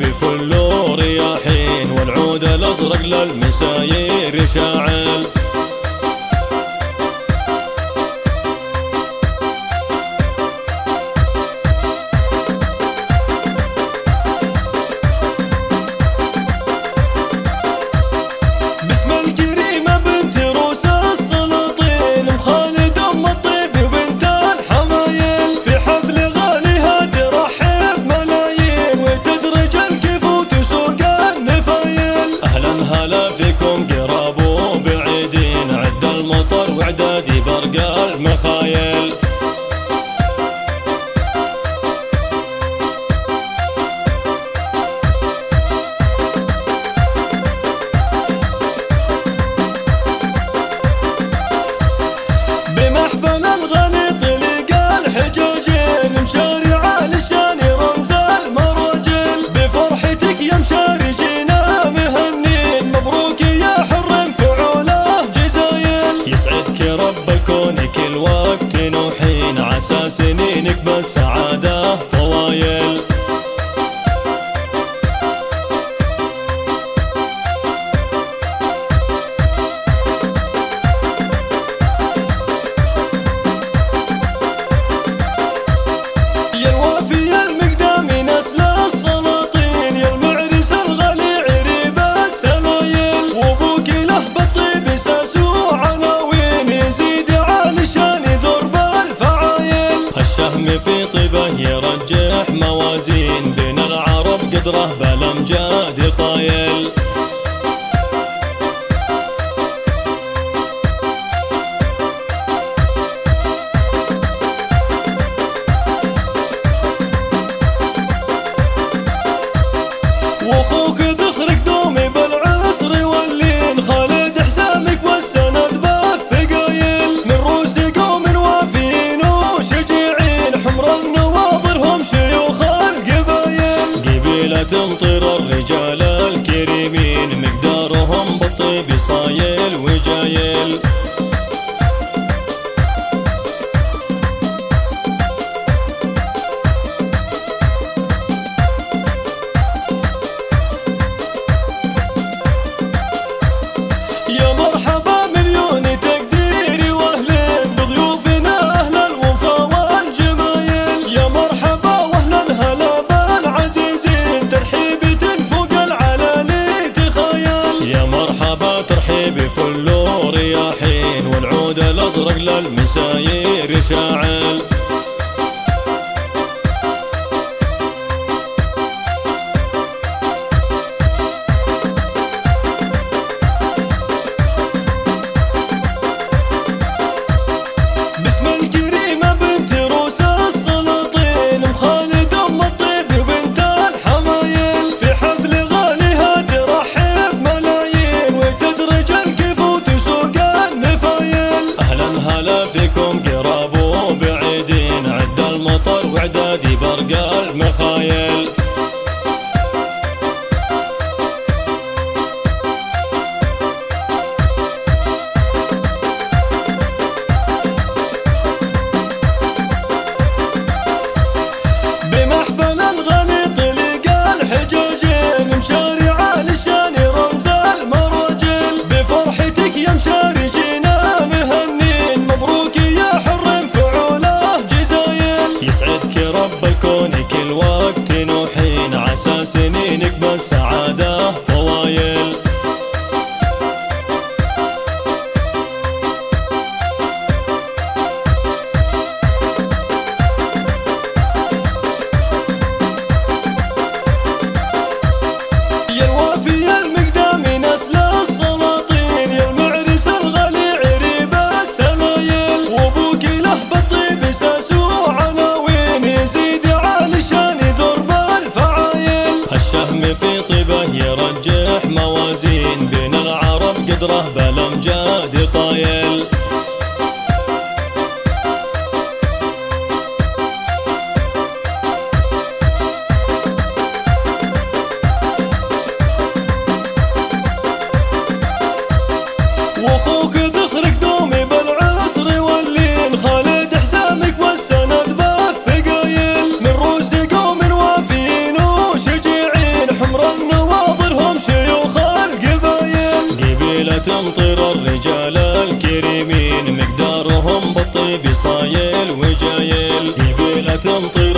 ترحيبي فل ورياحين، والعود الازرق للمسايير يشاعل. وعدادي برقى المخايل. بمحفل الغليط لقى الحجاجين، مشارع للشان رمز المراجل. بفرحتك يا مشاري جينا مهنين، مبروك يا حر فعوله جزايل. يسعدك رب الكون كل وقت وحين، عسى سنينك بالسعادة طوايل. يا الوافي يا المقدام نسل السلاطين، يا المعرس الغالي عريب السلايل. وابوك له بالطيب ساس وعناوين، يزيد على شان ضرب الفعايل. الشهم في طيبه يرجح موازين، بين العرب قدره بالامجاد طايل. واخوك ذخرك دومي بالعسر واللين، خالد حسامك والسند بالثقايل. من روس قوم وافيين وشجيعين، حمر النواظر هم شيوخ القبايل. قبيلة تمطر الرجال الكريمين، مقدارهم بالطيب صايل وجايل. يا مرحبا مليون تقديري واهلين، بضيوفنا اهل الوفا والجمايل. يا مرحبا واهلا هلا بالعزيزين، ترحيبي تنفوق العلالي تخيل. يا مرحبا ترحيبي فل ورياحين، والعود الازرق للمسايير يشاعل. فيكم قراب وبعيدين، عد المطر وعدادي برقى المخايل. بمحفل الغليط لقى الحجاجين، مشارع للشان رمز المراجل. بفرحتك يا مشاري جينا مهنين، مبروك يا حر فعوله جزايل. يسعدك رب الكون كل وقت وحين، عسى سنينك بالسعادة طوايل. يا الوافي يا المقدام نسل السلاطين، يا المعرس الغالي عريب السلايل. وابوك له بالطيب ساس وعناوين، يزيد على شان ضرب الفعايل. الشهم في طيبه يرجح موازين، بين العرب قدره بالامجاد طايل. واخوك ذخرك دومي بالعسر واللين، خالد حسامك والسند بالثقايل. من روس قوم وافيين وشجيعين، حبيبي صايل وجايل يبي لا تمطي